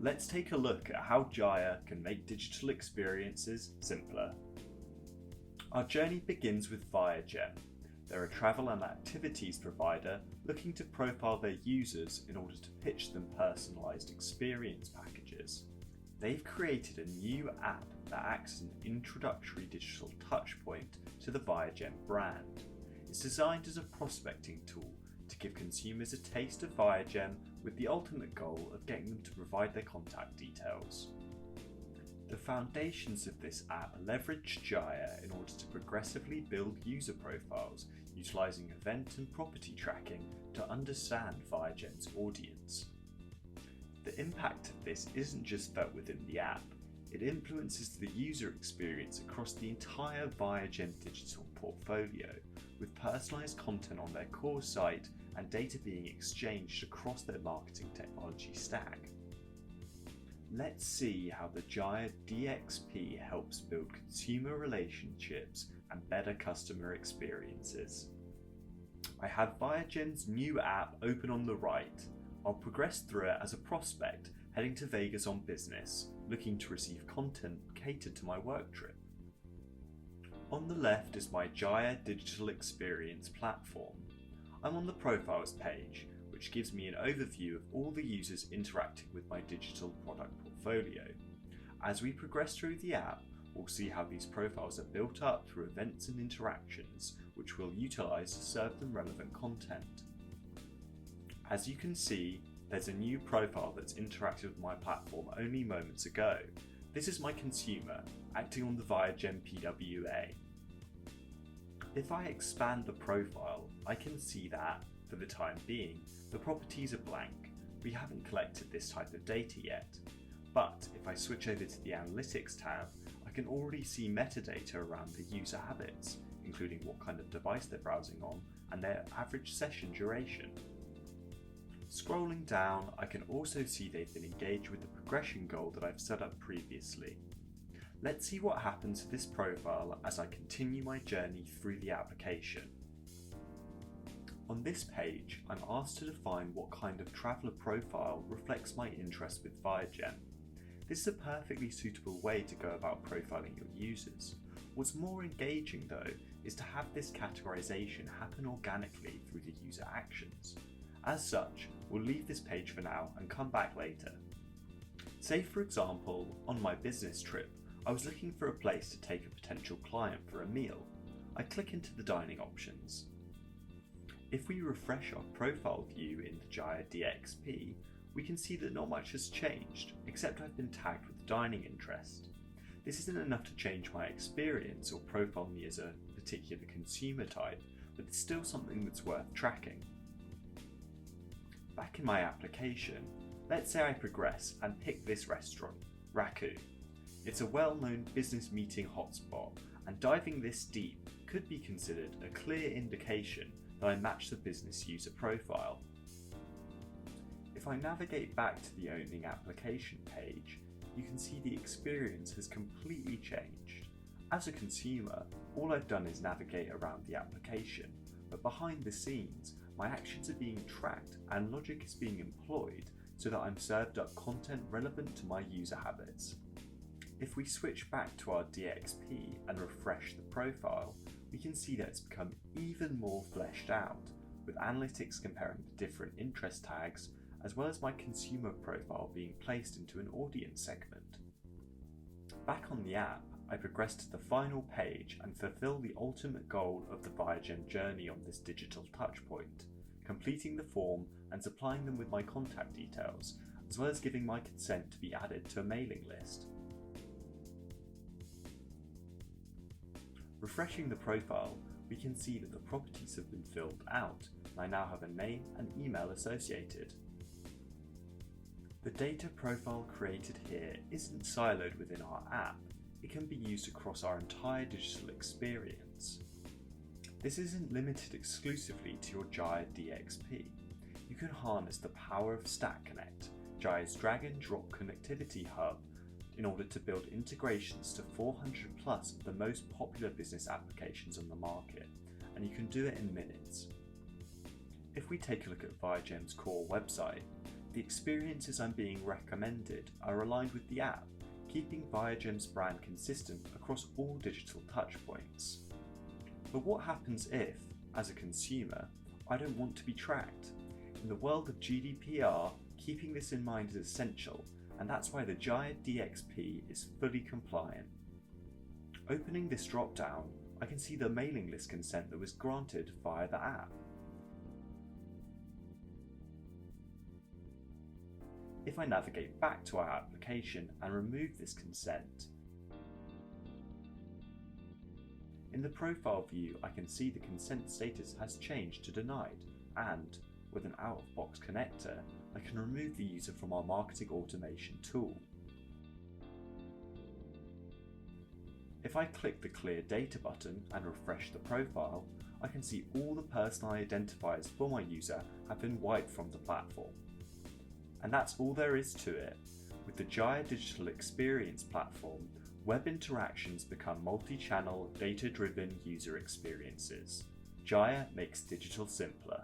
Let's take a look at how Jahia can make digital experiences simpler. Our journey begins with Viagem. They're a travel and activities provider looking to profile their users in order to pitch them personalised experience packages. They've created a new app that acts as an introductory digital touchpoint to the Viagem brand. It's designed as a prospecting tool to give consumers a taste of Viagem with the ultimate goal of getting them to provide their contact details. The foundations of this app leverage Jahia in order to progressively build user profiles utilising event and property tracking to understand Viagem's audience. The impact of this isn't just felt within the app, it influences the user experience across the entire Viagem digital portfolio, with personalised content on their core site and data being exchanged across their marketing technology stack. Let's see how the Jahia DXP helps build consumer relationships and better customer experiences. I have Viagem's new app open on the right. I'll progress through it as a prospect heading to Vegas on business, looking to receive content catered to my work trip. On the left is my Jahia digital experience platform. I'm on the profiles page, which gives me an overview of all the users interacting with my digital product portfolio. As we progress through the app, we'll see how these profiles are built up through events and interactions, which we'll utilise to serve them relevant content. As you can see, there's a new profile that's interacted with my platform only moments ago. This is my consumer, acting on the Viagem PWA. If I expand the profile, I can see that, for the time being, the properties are blank. We haven't collected this type of data yet. But if I switch over to the Analytics tab, I can already see metadata around the user habits, including what kind of device they're browsing on and their average session duration. Scrolling down, I can also see they've been engaged with the progression goal that I've set up previously. Let's see what happens to this profile as I continue my journey through the application. On this page, I'm asked to define what kind of traveller profile reflects my interest with Viagem. This is a perfectly suitable way to go about profiling your users. What's more engaging though is to have this categorization happen organically through the user actions. As such, we'll leave this page for now and come back later. Say for example, on my business trip, I was looking for a place to take a potential client for a meal. I click into the dining options. If we refresh our profile view in the Jahia DXP, we can see that not much has changed, except I've been tagged with dining interest. This isn't enough to change my experience or profile me as a particular consumer type, but it's still something that's worth tracking. Back in my application, let's say I progress and pick this restaurant, Raku. It's a well-known business meeting hotspot, and diving this deep could be considered a clear indication that I match the business user profile. If I navigate back to the owning application page, you can see the experience has completely changed. As a consumer, all I've done is navigate around the application, but behind the scenes, my actions are being tracked and logic is being employed so that I'm served up content relevant to my user habits. If we switch back to our DXP and refresh the profile, we can see that it's become even more fleshed out, with analytics comparing the different interest tags, as well as my consumer profile being placed into an audience segment. Back on the app, I progress to the final page and fulfill the ultimate goal of the Viagem journey on this digital touchpoint, completing the form and supplying them with my contact details, as well as giving my consent to be added to a mailing list. Refreshing the profile, we can see that the properties have been filled out, and I now have a name and email associated. The data profile created here isn't siloed within our app, it can be used across our entire digital experience. This isn't limited exclusively to your Jahia DXP. You can harness the power of Stack Connect, Jahia's drag and drop connectivity hub, in order to build integrations to 400 plus of the most popular business applications on the market, and you can do it in minutes. If we take a look at Viagem's core website, the experiences I'm being recommended are aligned with the app, keeping Viagems' brand consistent across all digital touchpoints. But what happens if, as a consumer, I don't want to be tracked? In the world of GDPR, keeping this in mind is essential, and that's why the Jahia DXP is fully compliant. Opening this drop-down, I can see the mailing list consent that was granted via the app. If I navigate back to our application and remove this consent, in the profile view I can see the consent status has changed to denied, and with an out-of-box connector, I can remove the user from our marketing automation tool. If I click the Clear Data button and refresh the profile, I can see all the personal identifiers for my user have been wiped from the platform. And that's all there is to it. With the Jahia Digital Experience platform, web interactions become multi-channel, data-driven user experiences. Jahia makes digital simpler.